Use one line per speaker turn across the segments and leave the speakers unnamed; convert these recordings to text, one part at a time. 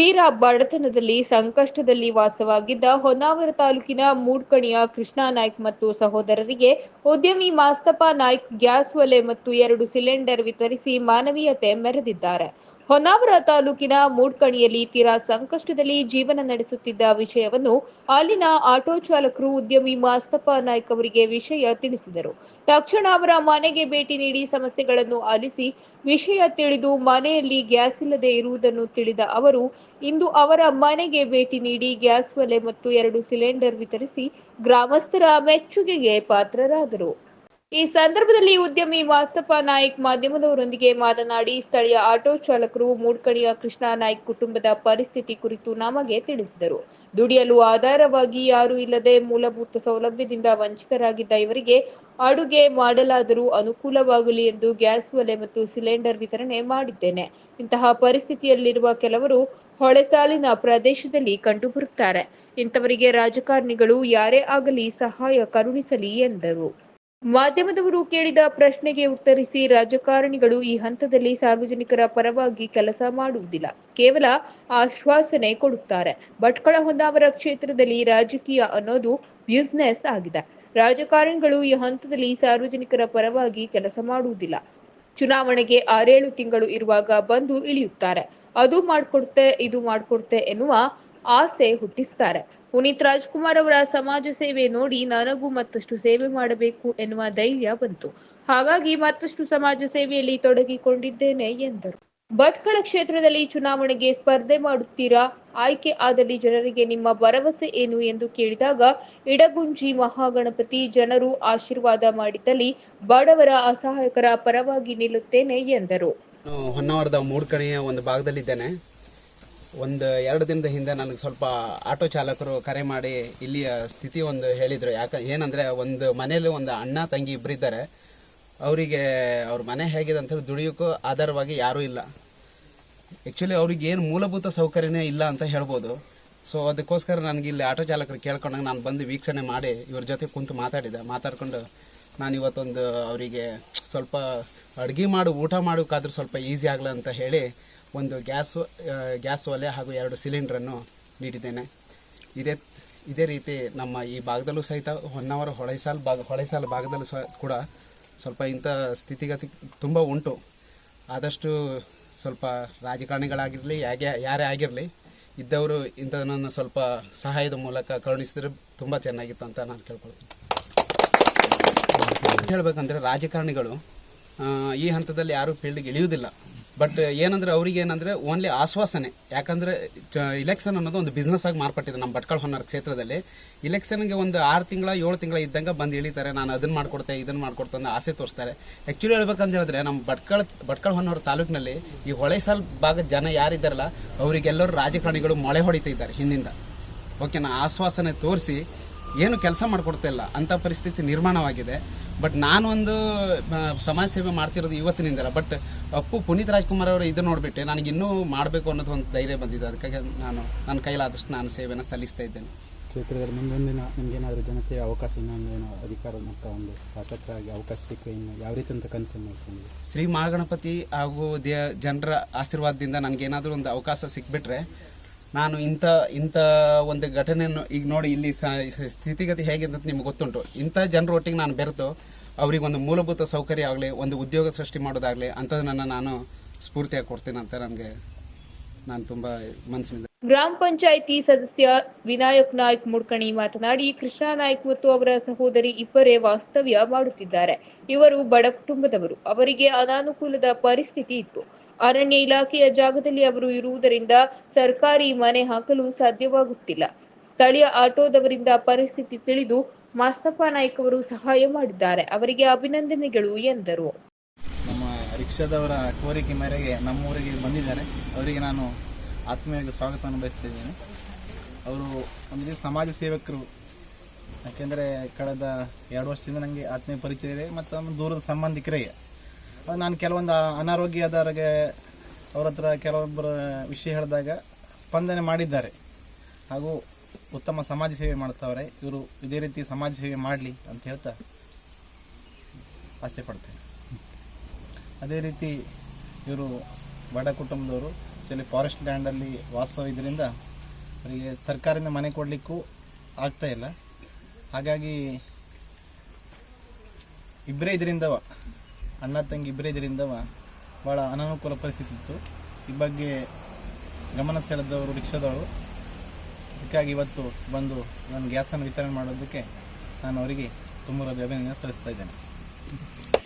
ತೀರಾ ಬಡತನದಲ್ಲಿ ಸಂಕಷ್ಟದಲ್ಲಿ ವಾಸವಾಗಿದ್ದ ಹೊನ್ನಾವರ ತಾಲೂಕಿನ ಮೂಡ್ಕಣಿಯ ಕೃಷ್ಣಾ ನಾಯ್ಕ್ ಮತ್ತು ಸಹೋದರರಿಗೆ ಉದ್ಯಮಿ ಮಾಸ್ತಪ್ಪ ನಾಯ್ಕ್ ಗ್ಯಾಸ್ ಒಲೆ ಮತ್ತು 2 ಸಿಲಿಂಡರ್ ವಿತರಿಸಿ ಮಾನವೀಯತೆ ಮೆರೆದಿದ್ದಾರೆ. ಹೊನ್ನಾವರ ತಾಲೂಕಿನ ಮೂಡ್ಕಣಿಯಲ್ಲಿ ತೀರಾ ಸಂಕಷ್ಟದಲ್ಲಿ ಜೀವನ ನಡೆಸುತ್ತಿದ್ದ ವಿಷಯವನ್ನು ಅಲ್ಲಿನ ಆಟೋ ಚಾಲಕರು ಉದ್ಯಮಿ ಮಾಸ್ತಪ್ಪ ನಾಯ್ಕ್ ಅವರಿಗೆ ವಿಷಯ ತಿಳಿಸಿದರು. ತಕ್ಷಣ ಅವರ ಮನೆಗೆ ಭೇಟಿ ನೀಡಿ ಸಮಸ್ಯೆಗಳನ್ನು ಆಲಿಸಿ ವಿಷಯ ತಿಳಿದು ಮನೆಯಲ್ಲಿ ಗ್ಯಾಸ್ ಇಲ್ಲದೆ ಇರುವುದನ್ನು ತಿಳಿದ ಅವರು ಇಂದು ಅವರ ಮನೆಗೆ ಭೇಟಿ ನೀಡಿ ಗ್ಯಾಸ್ ಒಲೆ ಮತ್ತು 2 ಸಿಲಿಂಡರ್ ವಿತರಿಸಿ ಗ್ರಾಮಸ್ಥರ ಮೆಚ್ಚುಗೆಗೆ ಪಾತ್ರರಾದರು. ಈ ಸಂದರ್ಭದಲ್ಲಿ ಉದ್ಯಮಿ ಮಾಸ್ತಪ್ಪ ನಾಯ್ಕ್ ಮಾಧ್ಯಮದವರೊಂದಿಗೆ ಮಾತನಾಡಿ, ಸ್ಥಳೀಯ ಆಟೋ ಚಾಲಕರು ಮೂಡ್ಕಣಿಯ ಕೃಷ್ಣಾ ನಾಯ್ಕ್ ಕುಟುಂಬದ ಪರಿಸ್ಥಿತಿ ಕುರಿತು ನಮಗೆ ತಿಳಿಸಿದರು. ದುಡಿಯಲು ಆಧಾರವಾಗಿ ಯಾರೂ ಇಲ್ಲದೆ ಮೂಲಭೂತ ಸೌಲಭ್ಯದಿಂದ ವಂಚಿತರಾಗಿದ್ದ ಇವರಿಗೆ ಅಡುಗೆ ಮಾಡಲಾದರೂ ಅನುಕೂಲವಾಗಲಿ ಎಂದು ಗ್ಯಾಸ್ ಒಲೆ ಮತ್ತು ಸಿಲಿಂಡರ್ ವಿತರಣೆ ಮಾಡಿದ್ದೇನೆ. ಇಂತಹ ಪರಿಸ್ಥಿತಿಯಲ್ಲಿರುವ ಕೆಲವರು ಹೊಳೆಸಾಲಿನ ಪ್ರದೇಶದಲ್ಲಿ ಕಂಡುಬರುತ್ತಾರೆ. ಇಂಥವರಿಗೆ ರಾಜಕಾರಣಿಗಳು ಯಾರೇ ಆಗಲಿ ಸಹಾಯ ಕರುಣಿಸಲಿ ಎಂದರು. ಮಾಧ್ಯಮದವರು ಕೇಳಿದ ಪ್ರಶ್ನೆಗೆ ಉತ್ತರಿಸಿ, ರಾಜಕಾರಣಿಗಳು ಈ ಹಂತದಲ್ಲಿ ಸಾರ್ವಜನಿಕರ ಪರವಾಗಿ ಕೆಲಸ ಮಾಡುವುದಿಲ್ಲ, ಕೇವಲ ಆಶ್ವಾಸನೆ ಕೊಡುತ್ತಾರೆ. ಭಟ್ಕಳ ಹೊನ್ನಾವರ ಕ್ಷೇತ್ರದಲ್ಲಿ ರಾಜಕೀಯ ಅನ್ನೋದು ಬ್ಯುಸಿನೆಸ್ ಆಗಿದೆ. ರಾಜಕಾರಣಿಗಳು ಈ ಹಂತದಲ್ಲಿ ಸಾರ್ವಜನಿಕರ ಪರವಾಗಿ ಕೆಲಸ ಮಾಡುವುದಿಲ್ಲ. ಚುನಾವಣೆಗೆ 6-7 ತಿಂಗಳು ಇರುವಾಗ ಬಂದು ಇಳಿಯುತ್ತಾರೆ. ಅದು ಮಾಡ್ಕೊಡ್ತೆ ಇದು ಮಾಡ್ಕೊಡ್ತೆ ಎನ್ನುವ ಆಸೆ ಹುಟ್ಟಿಸ್ತಾರೆ. ಪುನೀತ್ ರಾಜ್ಕುಮಾರ್ ಅವರ ಸಮಾಜ ಸೇವೆ ನೋಡಿ ನನಗೂ ಮತ್ತಷ್ಟು ಸೇವೆ ಮಾಡಬೇಕು ಎನ್ನುವ ಧೈರ್ಯ ಬಂತು. ಹಾಗಾಗಿ ಮತ್ತಷ್ಟು ಸಮಾಜ ಸೇವೆಯಲ್ಲಿ ತೊಡಗಿಕೊಂಡಿದ್ದೇನೆ ಎಂದರು. ಭಟ್ಕಳ ಕ್ಷೇತ್ರದಲ್ಲಿ ಚುನಾವಣೆಗೆ ಸ್ಪರ್ಧೆ ಮಾಡುತ್ತೀರಾ? ಆಯ್ಕೆ ಆದಲ್ಲಿ ಜನರಿಗೆ ನಿಮ್ಮ ಭರವಸೆ ಏನು ಎಂದು ಕೇಳಿದಾಗ, ಇಡಗುಂಜಿ ಮಹಾಗಣಪತಿ ಜನರು ಆಶೀರ್ವಾದ ಮಾಡಿದ್ದಲ್ಲಿ ಬಡವರ ಅಸಹಾಯಕರ ಪರವಾಗಿ ನಿಲ್ಲುತ್ತೇನೆ ಎಂದರು.
ಹೊನ್ನಾವರದ ಮೂಡ್ಕಣಿಯ ಒಂದು ಭಾಗದಲ್ಲಿದ್ದೇನೆ. 1-2 ದಿನದ ಹಿಂದೆ ನನಗೆ ಸ್ವಲ್ಪ ಆಟೋ ಚಾಲಕರು ಕರೆ ಮಾಡಿ ಇಲ್ಲಿಯ ಸ್ಥಿತಿ ಒಂದು ಹೇಳಿದರು. ಏನಂದರೆ ಒಂದು ಮನೆಯಲ್ಲಿ ಒಂದು ಅಣ್ಣ ತಂಗಿ ಇಬ್ಬರಿದ್ದಾರೆ. ಅವರಿಗೆ ಅವ್ರ ಮನೆ ಹೇಗಿದೆ ಅಂತೇಳಿ ದುಡಿಯೋಕ್ಕೂ ಆಧಾರವಾಗಿ ಯಾರೂ ಇಲ್ಲ. ಆ್ಯಕ್ಚುಲಿ ಅವ್ರಿಗೆ ಏನು ಮೂಲಭೂತ ಸೌಕರ್ಯನೇ ಇಲ್ಲ ಅಂತ ಹೇಳ್ಬೋದು. ಸೊ ಅದಕ್ಕೋಸ್ಕರ ನನಗೆ ಇಲ್ಲಿ ಆಟೋ ಚಾಲಕರು ಕೇಳ್ಕೊಂಡಾಗ ನಾನು ಬಂದು ವೀಕ್ಷಣೆ ಮಾಡಿ ಇವ್ರ ಜೊತೆ ಕುಂತು ಮಾತಾಡ್ಕೊಂಡು ನಾನು ಇವತ್ತೊಂದು ಅವರಿಗೆ ಸ್ವಲ್ಪ ಅಡುಗೆ ಮಾಡಿ ಊಟ ಮಾಡೋಕ್ಕಾದ್ರೂ ಸ್ವಲ್ಪ ಈಸಿ ಆಗಲ್ಲ ಅಂತ ಹೇಳಿ ಒಂದು ಗ್ಯಾಸ್ ಒಲೆ ಹಾಗೂ 2 ಸಿಲಿಂಡ್ರನ್ನು ನೀಡಿದ್ದೇನೆ. ಇದೇ ರೀತಿ ನಮ್ಮ ಈ ಭಾಗದಲ್ಲೂ ಸಹಿತ ಹೊನ್ನಾವರ ಹೊಳೆಸಾಲ ಭಾಗದಲ್ಲೂ ಕೂಡ ಸ್ವಲ್ಪ ಇಂಥ ಸ್ಥಿತಿಗತಿ ತುಂಬ ಉಂಟು. ಆದಷ್ಟು ಸ್ವಲ್ಪ ರಾಜಕಾರಣಿಗಳಾಗಿರಲಿ ಯಾರೇ ಆಗಿರಲಿ ಇದ್ದವರು ಇಂಥದನ್ನು ಸ್ವಲ್ಪ ಸಹಾಯದ ಮೂಲಕ ಕರುಣಿಸಿದ್ರೆ ತುಂಬ ಚೆನ್ನಾಗಿತ್ತು ಅಂತ ನಾನು ಕೇಳ್ಕೊಳ್ತೀನಿ. ಹೇಳಬೇಕಂದ್ರೆ ರಾಜಕಾರಣಿಗಳು ಈ ಹಂತದಲ್ಲಿ ಯಾರೂ ಫೀಲ್ಡ್ಗೆ ಇಳಿಯುವುದಿಲ್ಲ. ಬಟ್ ಏನಂದ್ರೆ ಅವ್ರಿಗೇನಂದ್ರೆ ಓನ್ಲಿ ಆಶ್ವಾಸನೆ. ಯಾಕಂದ್ರೆ ಇಲೆಕ್ಷನ್ ಅನ್ನೋದು ಒಂದು ಬಿಸ್ನೆಸ್ ಆಗಿ ಮಾರ್ಪಟ್ಟಿದೆ ನಮ್ಮ ಭಟ್ಕಳ ಹೊನ್ನಾವರ ಕ್ಷೇತ್ರದಲ್ಲಿ. ಇಲೆಕ್ಷನ್ಗೆ ಒಂದು 6 ತಿಂಗಳ 7 ತಿಂಗಳ ಇದ್ದಂಗೆ ಬಂದು ಇಳಿತಾರೆ. ನಾನು ಅದನ್ನ ಮಾಡ್ಕೊಡ್ತೆ ಇದನ್ನ ಮಾಡ್ಕೊಡ್ತೆ ಅಂತ ಆಸೆ ತೋರಿಸ್ತಾರೆ. ಆ್ಯಕ್ಚುಲಿ ಹೇಳ್ಬೇಕಂತ ಹೇಳಿದ್ರೆ ನಮ್ಮ ಭಟ್ಕಳ ಹೊನ್ನಾವರ ತಾಲೂಕಿನಲ್ಲಿ ಈ ಹೊಳೆಸಾಲ್ ಭಾಗದ ಜನ ಯಾರಿದ್ದಾರಲ್ಲ ಅವರಿಗೆಲ್ಲರೂ ರಾಜಕಾರಣಿಗಳು ಮೊಳೆ ಹೊಡಿತಾ ಇದ್ದಾರೆ ಹಿಂದಿಂದ. ಓಕೆನಾ, ಆಶ್ವಾಸನೆ ತೋರಿಸಿ ಏನು ಕೆಲಸ ಮಾಡಿಕೊಡ್ತಾ ಇಲ್ಲ ಅಂಥ ಪರಿಸ್ಥಿತಿ ನಿರ್ಮಾಣವಾಗಿದೆ. ಬಟ್ ನಾನು ಒಂದು ಸಮಾಜ ಸೇವೆ ಮಾಡ್ತಿರೋದು ಇವತ್ತಿನಿಂದಲ್ಲ. ಬಟ್ ಪುನೀತ್ ರಾಜ್ಕುಮಾರ್ ಅವರು ಇದನ್ನು ನೋಡಿಬಿಟ್ಟೆ ನನಗೆ ಇನ್ನೂ ಮಾಡಬೇಕು ಅನ್ನೋದು ಒಂದು ಧೈರ್ಯ ಬಂದಿದೆ. ಅದಕ್ಕಾಗಿ ನನ್ನ ಕೈಲಾದಷ್ಟು ನಾನು ಸೇವೆಯನ್ನು ಸಲ್ಲಿಸ್ತಾ ಇದ್ದೇನೆ.
ಕ್ಷೇತ್ರದಲ್ಲಿ ಮುಂದೊಂದಿನ ನಿಮಗೇನಾದರೂ ಜನಸೇವೆ ಅವಕಾಶ ಇನ್ನೊಂದೇನೋ ಅಧಿಕಾರ ಮತ್ತು ಒಂದು ಶಾಸಕರಾಗಿ ಅವಕಾಶ ಸಿಕ್ಕರೆ ಇನ್ನು ಯಾವ ರೀತಿ ಅಂತ ಕನಸನ್ನು ಮಾಡ್ಕೊಂಡಿದೆ?
ಶ್ರೀ ಮಹಾಗಣಪತಿ ಹಾಗೂ ಜನರ ಆಶೀರ್ವಾದದಿಂದ ನನಗೇನಾದರೂ ಒಂದು ಅವಕಾಶ ಸಿಕ್ಬಿಟ್ರೆ ನಾನು ಇಂಥ ಒಂದು ಘಟನೆಯನ್ನು ಈಗ ನೋಡಿ ಇಲ್ಲಿ ಸ್ಥಿತಿಗತಿ ಹೇಗಿದೆ ಅಂತ ನಿಮ್ಗೆ ಗೊತ್ತುಂಟು. ಇಂಥ ಜನರ ಒಟ್ಟಿಗೆ ನಾನು ಬೆರೆತು ಅವ್ರಿಗೆ ಒಂದು ಮೂಲಭೂತ ಸೌಕರ್ಯ ಆಗಲಿ ಒಂದು ಉದ್ಯೋಗ ಸೃಷ್ಟಿ ಮಾಡೋದಾಗಲಿ ಅಂಥದನ್ನು ನಾನು ಸ್ಫೂರ್ತಿಯಾಗಿ ಕೊಡ್ತೀನಿ ಅಂತ ನಾನು ತುಂಬ ಮನಸ್ಸಿನಿಂದ.
ಗ್ರಾಮ ಪಂಚಾಯಿತಿ ಸದಸ್ಯ ವಿನಾಯಕ್ ನಾಯ್ಕ್ ಮೂಡ್ಕಣಿ ಮಾತನಾಡಿ, ಕೃಷ್ಣಾ ನಾಯ್ಕ್ ಮತ್ತು ಅವರ ಸಹೋದರಿ ಇಬ್ಬರೇ ವಾಸ್ತವ್ಯ ಮಾಡುತ್ತಿದ್ದಾರೆ. ಇವರು ಬಡ ಕುಟುಂಬದವರು. ಅವರಿಗೆ ಅನಾನುಕೂಲದ ಪರಿಸ್ಥಿತಿ ಇತ್ತು. ಅರಣ್ಯ ಇಲಾಖೆಯ ಜಾಗದಲ್ಲಿ ಅವರು ಇರುವುದರಿಂದ ಸರ್ಕಾರಿ ಮನೆ ಹಾಕಲು ಸಾಧ್ಯವಾಗುತ್ತಿಲ್ಲ. ಸ್ಥಳೀಯ ಆಟೋದವರಿಂದ ಪರಿಸ್ಥಿತಿ ತಿಳಿದು ಮಾಸ್ತಪ್ಪ ನಾಯ್ಕ್ ಅವರು ಸಹಾಯ ಮಾಡಿದ್ದಾರೆ. ಅವರಿಗೆ ಅಭಿನಂದನೆಗಳು ಎಂದರು.
ನಮ್ಮ ರಿಕ್ಷಾದವರ ಕೋರಿಕೆ ಮೇರೆಗೆ ನಮ್ಮೂರಿಗೆ ಬಂದಿದ್ದಾರೆ. ಅವರಿಗೆ ನಾನು ಆತ್ಮೀಯವಾಗಿ ಸ್ವಾಗತವನ್ನು ಬಯಸ್ತಿದ್ದೇನೆ. ಅವರು ಒಂದು ಸಮಾಜ ಸೇವಕರು. ಯಾಕೆಂದರೆ ಕಳೆದ 2 ವರ್ಷದಿಂದ ನನಗೆ ಆತ್ಮೀಯ ಪರಿಚಯ ಇದೆ ಮತ್ತು ದೂರದ ಸಂಬಂಧಿಕರೇ. ನಾನು ಕೆಲವೊಂದು ಅನಾರೋಗ್ಯ ಆದವರಿಗೆ ಅವ್ರ ಹತ್ರ ಕೆಲವೊಬ್ಬರ ವಿಷಯ ಹೇಳಿದಾಗ ಸ್ಪಂದನೆ ಮಾಡಿದ್ದಾರೆ ಹಾಗೂ ಉತ್ತಮ ಸಮಾಜ ಸೇವೆ ಮಾಡ್ತಾವ್ರೆ. ಇವರು ಇದೇ ರೀತಿ ಸಮಾಜ ಸೇವೆ ಮಾಡಲಿ ಅಂತ ಹೇಳ್ತಾ ಆಸೆ ಪಡ್ತೇನೆ. ಅದೇ ರೀತಿ ಇವರು ಬಡ ಕುಟುಂಬದವರು ಜೊತೆಯಲ್ಲಿ ಫಾರೆಸ್ಟ್ ಲ್ಯಾಂಡಲ್ಲಿ ವಾಸ ಇದರಿಂದ ಅವರಿಗೆ ಸರ್ಕಾರದಿಂದ ಮನೆ ಕೊಡಲಿಕ್ಕೂ ಆಗ್ತಾ ಇಲ್ಲ. ಹಾಗಾಗಿ ಇಬ್ಬರೇ ಇದರಿಂದವ ಅಣ್ಣ ತಂಗಿ ಇಬ್ಬರೇ ಇದರಿಂದವ ಭಾಳ ಅನಾನುಕೂಲ ಪರಿಸ್ಥಿತಿ ಇತ್ತು. ಈ ಬಗ್ಗೆ ಗಮನ ಸೆಳೆದವರು ರಿಕ್ಷಾದವರು, ಅದಕ್ಕಾಗಿ ಇವತ್ತು ಬಂದು ನಾನು ಗ್ಯಾಸನ್ನು ವಿತರಣೆ ಮಾಡೋದಕ್ಕೆ ನಾನು ಅವರಿಗೆ ತುಂಬ ಅಭಿನಂದನೆ ಸಲ್ಲಿಸ್ತಾ ಇದ್ದೇನೆ.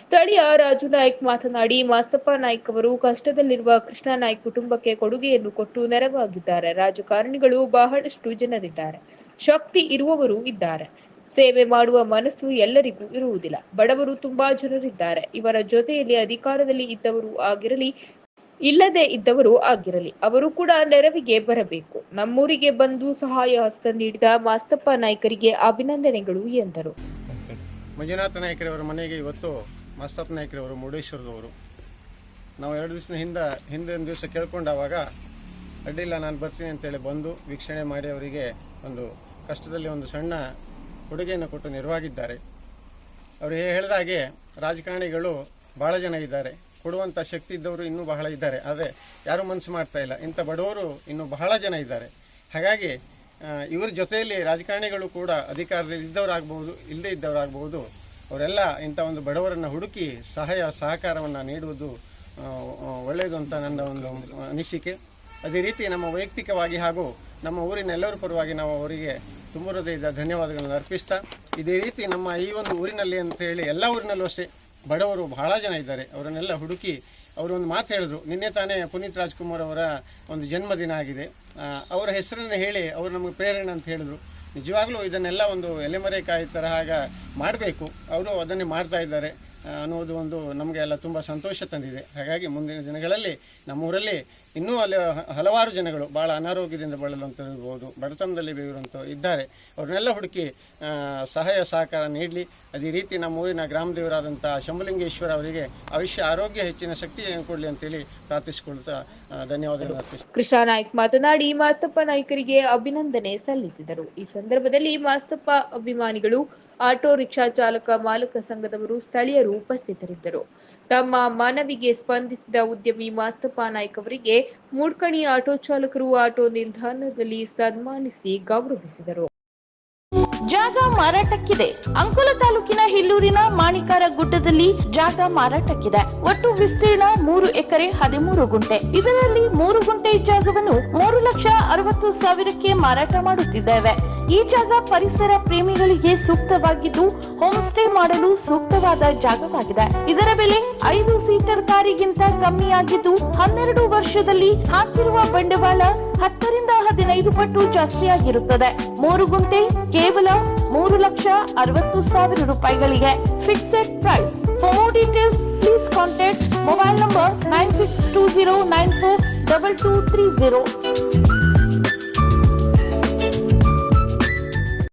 ಸ್ಥಳೀಯ ರಾಜು ನಾಯ್ಕ್ ಮಾತನಾಡಿ, ಮಾಸ್ತಪ್ಪ ನಾಯ್ಕ್ ಅವರು ಕಷ್ಟದಲ್ಲಿರುವ ಕೃಷ್ಣ ನಾಯ್ಕ್ ಕುಟುಂಬಕ್ಕೆ ಕೊಡುಗೆಯನ್ನು ಕೊಟ್ಟು ನೆರವಾಗಿದ್ದಾರೆ. ರಾಜಕಾರಣಿಗಳು ಬಹಳಷ್ಟು ಜನರಿದ್ದಾರೆ, ಶಕ್ತಿ ಇರುವವರು ಇದ್ದಾರೆ. ಸೇವೆ ಮಾಡುವ ಮನಸ್ಸು ಎಲ್ಲರಿಗೂ ಇರುವುದಿಲ್ಲ. ಬಡವರು ತುಂಬಾ ಜನರಿದ್ದಾರೆ. ಇವರ ಜೊತೆಯಲ್ಲಿ ಅಧಿಕಾರದಲ್ಲಿ ಇದ್ದವರು ಆಗಿರಲಿ, ಇಲ್ಲದೆ ಇದ್ದವರು ಆಗಿರಲಿ, ಅವರು ಕೂಡ ನೆರವಿಗೆ ಬರಬೇಕು. ನಮ್ಮೂರಿಗೆ ಬಂದು ಸಹಾಯ ಹಸ್ತ ನೀಡಿದ ಮಾಸ್ತಪ್ಪ ನಾಯ್ಕರಿಗೆ ಅಭಿನಂದನೆಗಳು ಎಂದರು.
ಮಂಜುನಾಥ ನಾಯ್ಕರವರ ಮನೆಗೆ ಇವತ್ತು ಮಾಸ್ತಪ್ಪ ನಾಯ್ಕರವರು ಮುರುಡೇಶ್ವರದವರು. ನಾವು 2 ದಿವಸದ ಹಿಂದೆ ಒಂದು ದಿವಸ ಕೇಳ್ಕೊಂಡಾಗ ಅಡ್ಡಿಲ್ಲ ನಾನು ಬರ್ತೀನಿ ಅಂತೇಳಿ ಬಂದು ವೀಕ್ಷಣೆ ಮಾಡಿ ಅವರಿಗೆ ಒಂದು ಕಷ್ಟದಲ್ಲಿ ಒಂದು ಸಣ್ಣ ಕೊಡುಗೆಯನ್ನು ಕೊಟ್ಟು ನೆರವಾಗಿದ್ದಾರೆ. ಅವರು ಹೇಳಿದ ಹಾಗೆ ರಾಜಕಾರಣಿಗಳು ಬಹಳ ಜನ ಇದ್ದಾರೆ, ಕೊಡುವಂಥ ಶಕ್ತಿ ಇದ್ದವರು ಇನ್ನೂ ಬಹಳ ಇದ್ದಾರೆ, ಆದರೆ ಯಾರೂ ಮನಸ್ಸು ಮಾಡ್ತಾ ಇಲ್ಲ. ಇಂಥ ಬಡವರು ಇನ್ನೂ ಬಹಳ ಜನ ಇದ್ದಾರೆ. ಹಾಗಾಗಿ ಇವರ ಜೊತೆಯಲ್ಲಿ ರಾಜಕಾರಣಿಗಳು ಕೂಡ ಅಧಿಕಾರದಲ್ಲಿ ಇದ್ದವರಾಗಬಹುದು, ಇಲ್ಲದೇ ಇದ್ದವರಾಗಬಹುದು, ಅವರೆಲ್ಲ ಇಂಥ ಒಂದು ಬಡವರನ್ನು ಹುಡುಕಿ ಸಹಾಯ ಸಹಕಾರವನ್ನು ನೀಡುವುದು ಒಳ್ಳೆಯದು ಅಂತ ನನ್ನ ಒಂದು ಅನಿಸಿಕೆ. ಅದೇ ರೀತಿ ನಮ್ಮ ವೈಯಕ್ತಿಕವಾಗಿ ಹಾಗೂ ನಮ್ಮ ಊರಿನ ಎಲ್ಲರ ಪರವಾಗಿ ನಾವು ಅವರಿಗೆ ತುಂಬ ಹೃದಯದ ಧನ್ಯವಾದಗಳನ್ನು ಅರ್ಪಿಸ್ತಾ, ಇದೇ ರೀತಿ ನಮ್ಮ ಈ ಒಂದು ಊರಿನಲ್ಲಿ ಅಂತ ಹೇಳಿ ಎಲ್ಲ ಊರಿನಲ್ಲೂ ಅಷ್ಟೇ ಬಡವರು ಬಹಳ ಜನ ಇದ್ದಾರೆ. ಅವರನ್ನೆಲ್ಲ ಹುಡುಕಿ ಅವರು ಒಂದು ಮಾತು ಹೇಳಿದ್ರು. ನಿನ್ನೆ ತಾನೇ ಪುನೀತ್ ರಾಜ್ಕುಮಾರ್ ಅವರ ಒಂದು ಜನ್ಮದಿನ ಆಗಿದೆ. ಅವರ ಹೆಸರನ್ನು ಹೇಳಿ ಅವರು ನಮಗೆ ಪ್ರೇರಣೆ ಅಂತ ಹೇಳಿದ್ರು. ನಿಜವಾಗ್ಲೂ ಇದನ್ನೆಲ್ಲ ಒಂದು ಎಲೆಮರೆಕಾಯಿ ತರಹ ಮಾಡಬೇಕು, ಅವರು ಅದನ್ನೇ ಮಾಡ್ತಾ ಇದ್ದಾರೆ ಅನ್ನೋದು ಒಂದು ನಮಗೆ ಎಲ್ಲ ತುಂಬ ಸಂತೋಷ ತಂದಿದೆ. ಹಾಗಾಗಿ ಮುಂದಿನ ದಿನಗಳಲ್ಲಿ ನಮ್ಮೂರಲ್ಲಿ ಇನ್ನೂ ಅಲ್ಲಿ ಹಲವಾರು ಜನಗಳು ಭಾಳ ಅನಾರೋಗ್ಯದಿಂದ ಬಳಲುವಂಥದ್ದು, ಬಡತನದಲ್ಲಿ ಬೇರುವಂಥ ಇದ್ದಾರೆ. ಅವ್ರನ್ನೆಲ್ಲ ಹುಡುಕಿ ಸಹಾಯ ಸಹಕಾರ ನೀಡಲಿ. ಅದೇ ರೀತಿ ನಮ್ಮ ಊರಿನ ಗ್ರಾಮ ದೇವರಾದಂಥ ಶಂಭುಲಿಂಗೇಶ್ವರ ಅವರಿಗೆ ಆಯುಷ್ಯ ಆರೋಗ್ಯ ಹೆಚ್ಚಿನ ಶಕ್ತಿಯನ್ನು ಕೊಡಲಿ ಅಂತೇಳಿ ಪ್ರಾರ್ಥಿಸಿಕೊಳ್ತಾ ಧನ್ಯವಾದಗಳು ಅರ್ಪಿಸಿ.
ಕೃಷ್ಣ ನಾಯ್ಕ್ ಮಾತನಾಡಿ ಮಾಸ್ತಪ್ಪ ನಾಯ್ಕರಿಗೆ ಅಭಿನಂದನೆ ಸಲ್ಲಿಸಿದರು. ಈ ಸಂದರ್ಭದಲ್ಲಿ ಮಾಸ್ತಪ್ಪ ಅಭಿಮಾನಿಗಳು, ಆಟೋ ರಿಕ್ಷಾ ಚಾಲಕ ಮಾಲಕ ಸಂಘದವರು, ಸ್ಥಳೀಯರು ಉಪಸ್ಥಿತರಿದ್ದರು. ತಮ್ಮ ಮನವಿಗೆ ಸ್ಪಂದಿಸಿದ ಉದ್ಯಮಿ ಮಾಸ್ತಪ್ಪ ನಾಯ್ಕ್ ಅವರಿಗೆ ಮೂಡ್ಕಣಿ ಆಟೋ ಚಾಲಕರು ಆಟೋ ನಿಲ್ದಾಣದಲ್ಲಿ ಸನ್ಮಾನಿಸಿ ಗೌರವಿಸಿದರು.
ಜಾಗ ಮಾರಾಟಕ್ಕಿದೆ. ಅಂಕೋಲ ತಾಲೂಕಿನ ಹಿಲ್ಲೂರಿನ ಮಾಣಿಕಾರ ಗುಡ್ಡದಲ್ಲಿ ಜಾಗ ಮಾರಾಟಕ್ಕಿದೆ. ಒಟ್ಟು ವಿಸ್ತೀರ್ಣ 3 ಎಕರೆ 13 ಗುಂಟೆ. ಇದರಲ್ಲಿ 3 ಗುಂಟೆ ಜಾಗವನ್ನು 3,60,000ಕ್ಕೆ ಮಾರಾಟ ಮಾಡುತ್ತಿದ್ದೇವೆ. ಈ ಜಾಗ ಪರಿಸರ ಪ್ರೇಮಿಗಳಿಗೆ ಸೂಕ್ತವಾಗಿದ್ದು ಹೋಮ್ ಸ್ಟೇ ಮಾಡಲು ಸೂಕ್ತವಾದ ಜಾಗವಾಗಿದೆ. ಇದರ ಬೆಲೆ 5 ಸೀಟರ್ ಕಾರಿಗಿಂತ ಕಮ್ಮಿಯಾಗಿದ್ದು 12 ವರ್ಷದಲ್ಲಿ ಹಾಕಿರುವ ಬಂಡವಾಳ 10 ರಿಂದ 15 ಪಟ್ಟು ಜಾಸ್ತಿಯಾಗಿರುತ್ತದೆ. 3 ಗುಂಟೆ ಕೇವಲ 3,60,000 ರೂಪಾಯಿಗಳಿಗೆ. Fixed price. For more details please contact mobile number 9620942230.